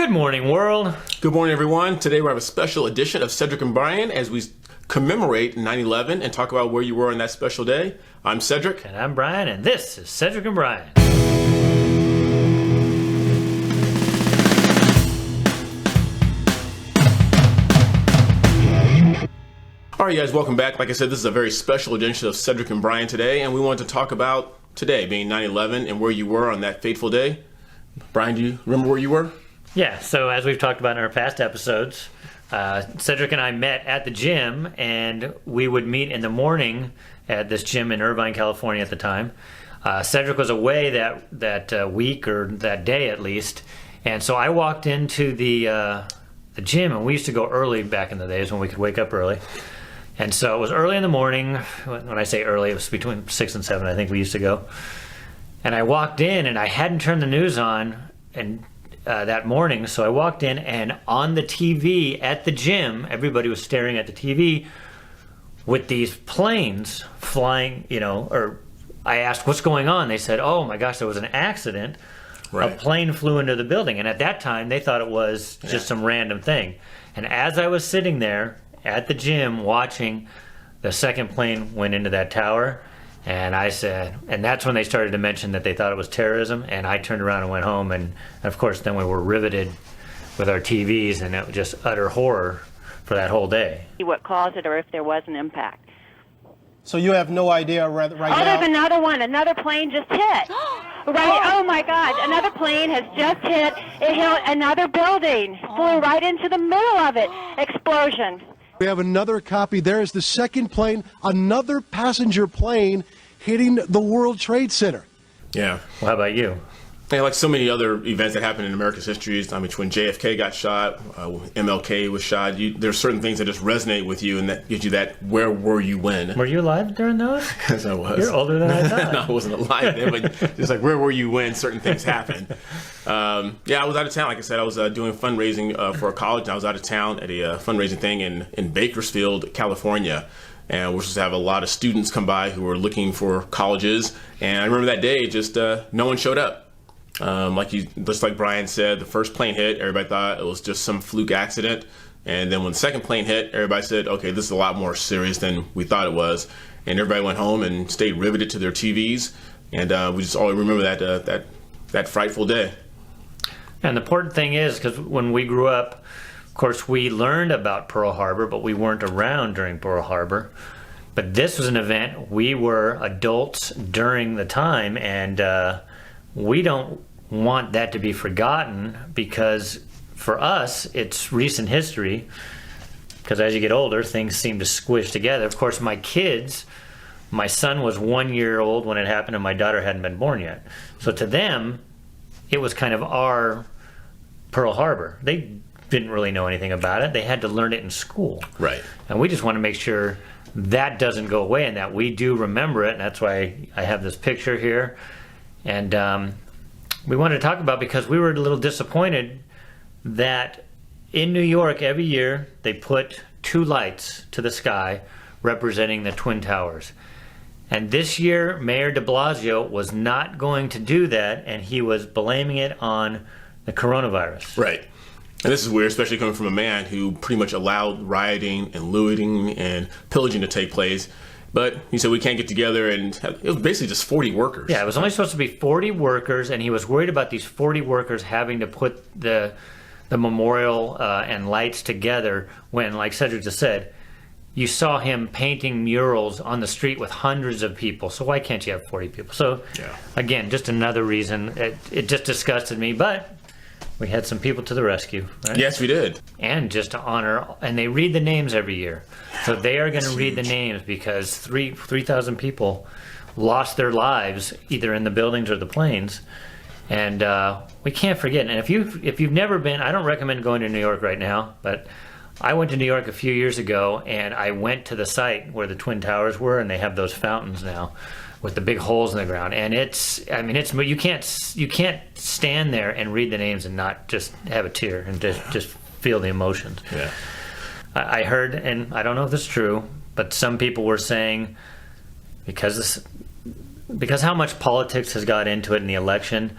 Good morning, world. Good morning, everyone. Today we have a special edition of Cedric and Brian as we commemorate 9/11 and talk about where you were on that special day. I'm Cedric. And I'm Brian, and this is Cedric and Brian. All right, guys, welcome back. Like I said, this is a very special edition of Cedric and Brian today, and we want to talk about today being 9/11 and where you were on that fateful day. Brian, do you remember where you were? Yeah, so as we've talked about in our past episodes, Cedric and I met at the gym, and we would meet in the morning at this gym in Irvine, California at the time. Cedric was away that week, or that day at least, and so I walked into the gym, and we used to go early back in the days when we could wake up early. And so it was early in the morning. When I say early, it was between 6 and 7, I think we used to go. And I walked in, and I hadn't turned the news on that morning, so I walked in, and on the TV at the gym, everybody was staring at the TV with these planes flying, or I asked, what's going on? They said, oh my gosh, there was an accident. Right. A plane flew into the building, and at that time, they thought it was just some random thing. And as I was sitting there at the gym watching, the second plane went into that tower, and I said, and that's when they started to mention that they thought it was terrorism, and I turned around and went home, and of course then we were riveted with our TVs, and it was just utter horror for that whole day. What caused it, or if there was an impact. So you have no idea right now? There's another one. Another plane just hit. Right. Oh my God! Another plane has just hit. It hit another building. Flew right into the middle of it. Explosion. We have another copy. There is the second plane, another passenger plane hitting the World Trade Center. Yeah. Well, how about you? Yeah, like so many other events that happened in America's history. I mean, when JFK got shot, MLK was shot. There's certain things that just resonate with you, and that gives you that, where were you when? Were you alive during those? Yes, I was. You're older than I thought. No, I wasn't alive then, but just like, where were you when certain things happened? Yeah, I was out of town. Like I said, I was doing fundraising for a college, and I was out of town at a fundraising thing in Bakersfield, California. And we're supposed to have a lot of students come by who were looking for colleges. And I remember that day, just no one showed up. Just like Brian said, the first plane hit, everybody thought it was just some fluke accident. And then when the second plane hit, everybody said, okay, this is a lot more serious than we thought it was. And everybody went home and stayed riveted to their TVs. And we just all remember that frightful day. And the important thing is, because when we grew up, of course, we learned about Pearl Harbor, but we weren't around during Pearl Harbor. But this was an event, we were adults during the time, and we don't want that to be forgotten, because for us, it's recent history, because as you get older, things seem to squish together. Of course, my son was 1 year old when it happened, and my daughter hadn't been born yet. So to them, it was kind of our Pearl Harbor. They didn't really know anything about it. They had to learn it in school. Right. And we just want to make sure that doesn't go away, and that we do remember it, and that's why I have this picture here. And we wanted to talk about, because we were a little disappointed that in New York every year they put 2 lights to the sky representing the Twin Towers. And this year Mayor de Blasio was not going to do that, and he was blaming it on the coronavirus. Right. And this is weird, especially coming from a man who pretty much allowed rioting and looting and pillaging to take place. But he said we can't get together, and it was basically just 40 workers. Yeah, it was only supposed to be 40 workers, and he was worried about these 40 workers having to put the memorial and lights together when, like Cedric just said, you saw him painting murals on the street with hundreds of people. So why can't you have 40 people? So, Again, just another reason. It just disgusted me, but we had some people to the rescue, right? Yes, we did. And just to honor, and they read the names every year. So they are going to read the names, because 3,000 people lost their lives either in the buildings or the planes. And we can't forget. And if you've never been, I don't recommend going to New York right now, but I went to New York a few years ago, and I went to the site where the Twin Towers were, and they have those fountains now with the big holes in the ground. And you can't stand there and read the names and not just have a tear and just feel the emotions. Yeah. I heard, and I don't know if this is true, but some people were saying, because how much politics has got into it in the election,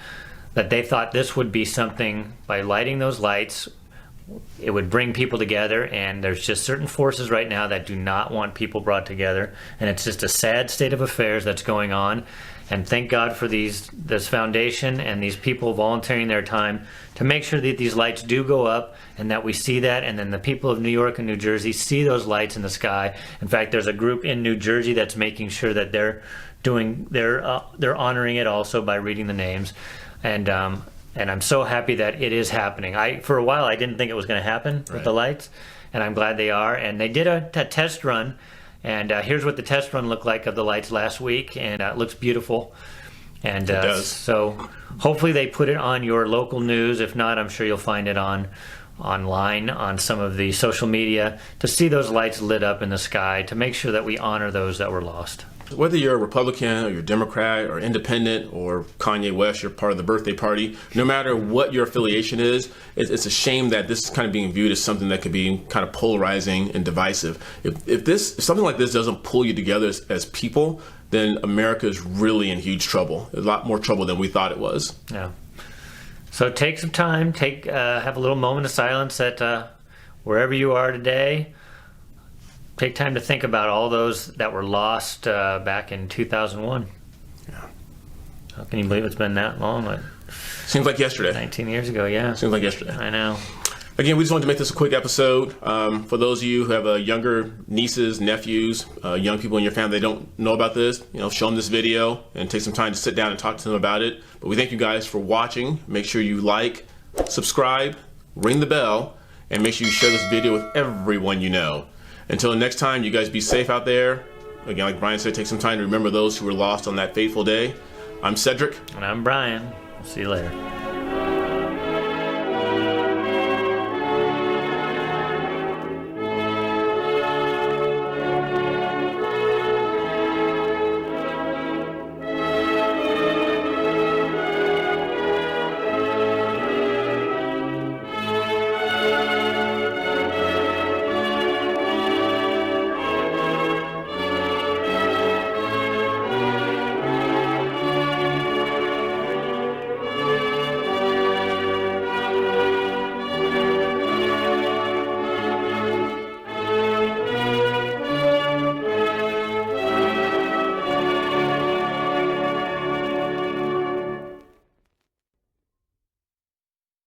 that they thought this would be something, by lighting those lights, it would bring people together, and there's just certain forces right now that do not want people brought together, and it's just a sad state of affairs that's going on. And thank God for this foundation and these people volunteering their time to make sure that these lights do go up, and that we see that, and then the people of New York and New Jersey see those lights in the sky. In fact, there's a group in New Jersey that's making sure that they're honoring it also by reading the names, and I'm so happy that it is happening. For a while I didn't think it was going to happen with the lights, and I'm glad they are. And they did a test run, and here's what the test run looked like of the lights last week, and it looks beautiful. And it does. So hopefully they put it on your local news. If not, I'm sure you'll find it online on some of the social media, to see those lights lit up in the sky, to make sure that we honor those that were lost. Whether you're a Republican or you're Democrat or Independent or Kanye West, you're part of the birthday party, no matter what your affiliation is, it's a shame that this is kind of being viewed as something that could be kind of polarizing and divisive. If something like this doesn't pull you together as people, then America is really in huge trouble. A lot more trouble than we thought it was. Yeah. So take some time, have a little moment of silence at wherever you are today. Take time to think about all those that were lost back in 2001. Yeah. How can you believe it's been that long? Like, seems like yesterday. 19 years ago, yeah. Seems like yesterday. I know. Again, we just wanted to make this a quick episode. For those of you who have younger nieces, nephews, young people in your family that don't know about this, show them this video and take some time to sit down and talk to them about it. But we thank you guys for watching. Make sure you like, subscribe, ring the bell, and make sure you share this video with everyone you know. Until next time, you guys be safe out there. Again, like Brian said, take some time to remember those who were lost on that fateful day. I'm Cedric. And I'm Brian. See you later.